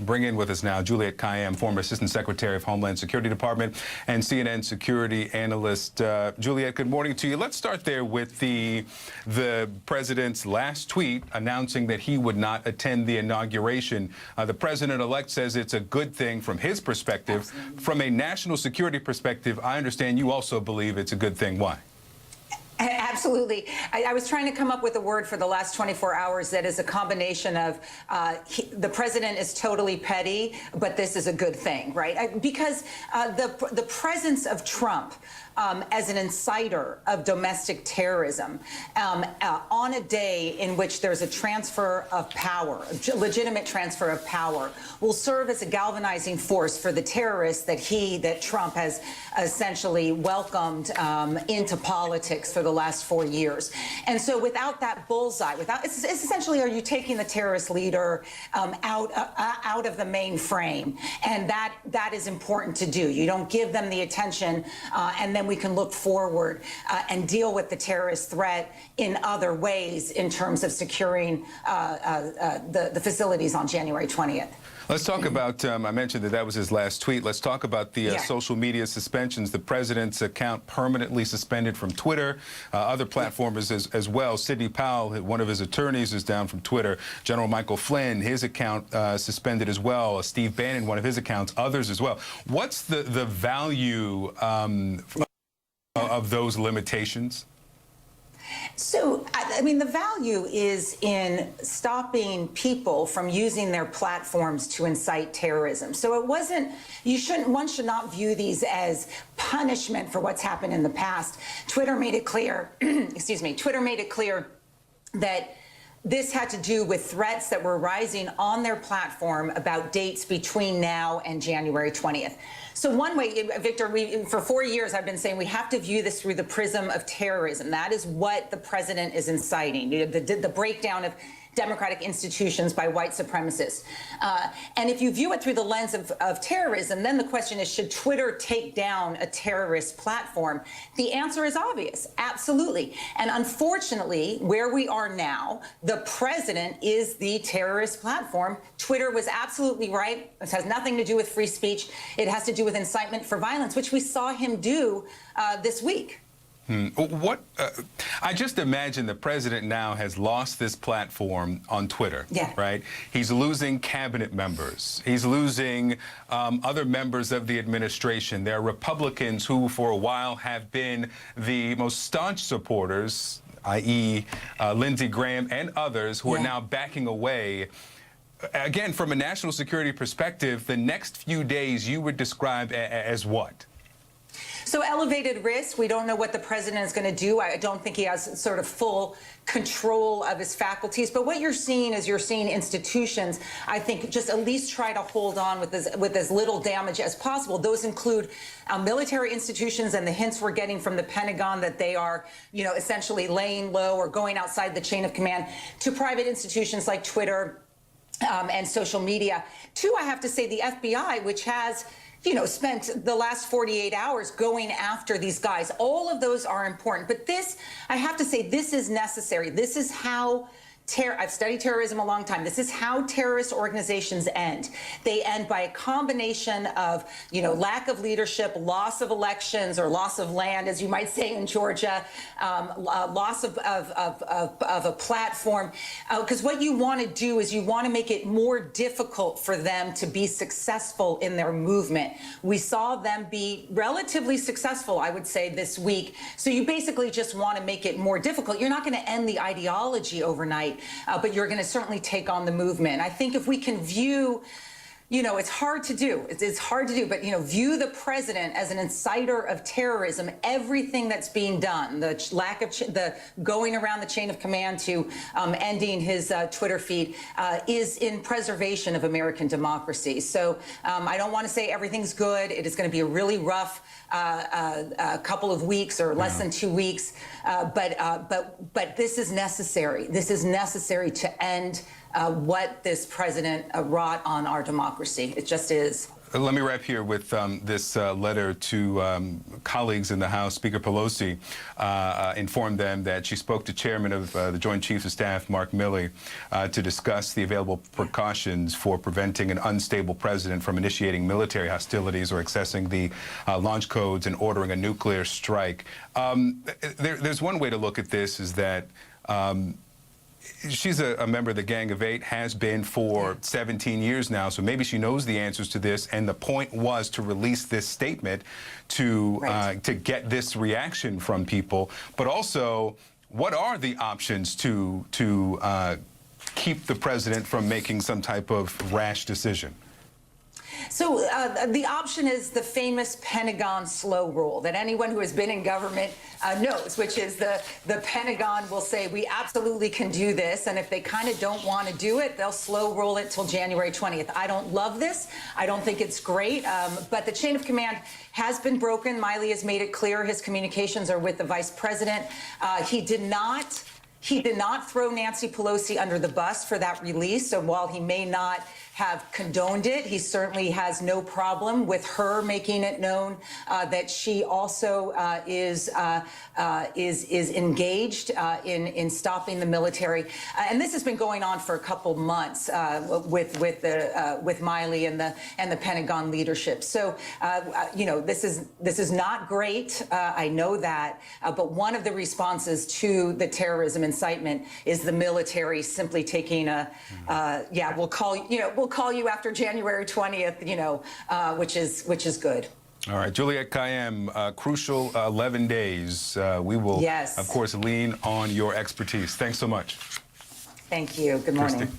Bring in with us now Juliette Kayyem, former Assistant Secretary of Homeland Security Department and CNN security analyst. Juliette, good morning to you. Let's start there with the president's last tweet announcing that he would not attend the inauguration. The president-elect says it's a good thing from his perspective. Absolutely. From a national security perspective, I understand you also believe it's a good thing. Why? Absolutely. I was trying to come up with a word for the last 24 hours that is a combination of the president is totally petty, but this is a good thing, right? Because the presence of Trump as an inciter of domestic terrorism on a day in which there's a transfer of power, a legitimate transfer of power, will serve as a galvanizing force for the terrorists that Trump has essentially welcomed into politics for the last 4 years. And so without that bullseye, it's essentially, are you taking the terrorist leader out of the main frame? And that is important to do. You don't give them the attention, and then we can look forward and deal with the terrorist threat in other ways in terms of securing the facilities on January 20th. Let's talk about, I mentioned that was his last tweet. Let's talk about the social media suspensions. The president's account permanently suspended from Twitter, other platforms as well. Sidney Powell, one of his attorneys, is down from Twitter. General Michael Flynn, his account suspended as well. Steve Bannon, one of his accounts, others as well. What's the value of those limitations? So, I mean, the value is in stopping people from using their platforms to incite terrorism. So it wasn't, one should not view these as punishment for what's happened in the past. Twitter made it clear, Twitter made it clear that this had to do with threats that were rising on their platform about dates between now and January 20th. So one way, Victor, for 4 years I've been saying we have to view this through the prism of terrorism. That is what the president is inciting, the breakdown of democratic institutions by white supremacists. And if you view it through the lens of terrorism, then the question is, should Twitter take down a terrorist platform? The answer is obvious, absolutely. And unfortunately, where we are now, the president is the terrorist platform. Twitter was absolutely right. This has nothing to do with free speech. It has to do with incitement for violence, which we saw him do this week. I just imagine the president now has lost this platform on Twitter, right? He's losing cabinet members. He's losing other members of the administration. There are Republicans who, for a while, have been the most staunch supporters, i.e. Lindsey Graham and others, who are now backing away. Again, from a national security perspective, the next few days you would describe as what? So elevated risk. We don't know what the president is going to do. I don't think he has sort of full control of his faculties. But what you're seeing is you're seeing institutions, I think, just at least try to hold on with as little damage as possible. Those include military institutions, and the hints we're getting from the Pentagon that they are, essentially laying low or going outside the chain of command, to private institutions like Twitter and social media. Two, I have to say, the FBI, which has spent the last 48 hours going after these guys. All of those are important. But this, I have to say, this is necessary. This is how I've studied terrorism a long time. This is how terrorist organizations end. They end by a combination of, lack of leadership, loss of elections, or loss of land, as you might say in Georgia, loss of a platform. Because what you want to do is you want to make it more difficult for them to be successful in their movement. We saw them be relatively successful, I would say, this week. So you basically just want to make it more difficult. You're not going to end the ideology overnight. But you're going to certainly take on the movement. I think if we can view, it's hard to do. It's hard to do, but, view the president as an inciter of terrorism, everything that's being done, the lack of the going around the chain of command to ending his Twitter feed is in preservation of American democracy. So I don't want to say everything's good. It is going to be a really rough couple of weeks or less than 2 weeks. But this is necessary. This is necessary to end what this president wrought on our democracy. It just is. Let me wrap here with this letter to colleagues in the House. Speaker Pelosi informed them that she spoke to Chairman of the Joint Chiefs of Staff, Mark Milley, to discuss the available precautions for preventing an unstable president from initiating military hostilities or accessing the launch codes and ordering a nuclear strike. There's one way to look at this is that she's a member of the Gang of Eight, has been for 17 years now, so maybe she knows the answers to this, and the point was to release this statement to get this reaction from people. But also, what are the options to keep the president from making some type of rash decision? So the option is the famous Pentagon slow rule that anyone who has been in government knows, which is the Pentagon will say, we absolutely can do this. And if they kind of don't want to do it, they'll slow roll it till January 20th. I don't love this. I don't think it's great. But the chain of command has been broken. Miley has made it clear his communications are with the vice president. He did not throw Nancy Pelosi under the bus for that release. So while he may not have condoned it, he certainly has no problem with her making it known that she also is engaged in stopping the military. And this has been going on for a couple months with Miley and the Pentagon leadership. So you know, this is not great. I know that, but one of the responses to the terrorism incitement is the military simply taking we'll call you after January 20th, you know, which is good. All right, Juliette Kayyem, crucial 11 days. We will, of course, lean on your expertise. Thanks so much. Thank you. Good morning. Christy.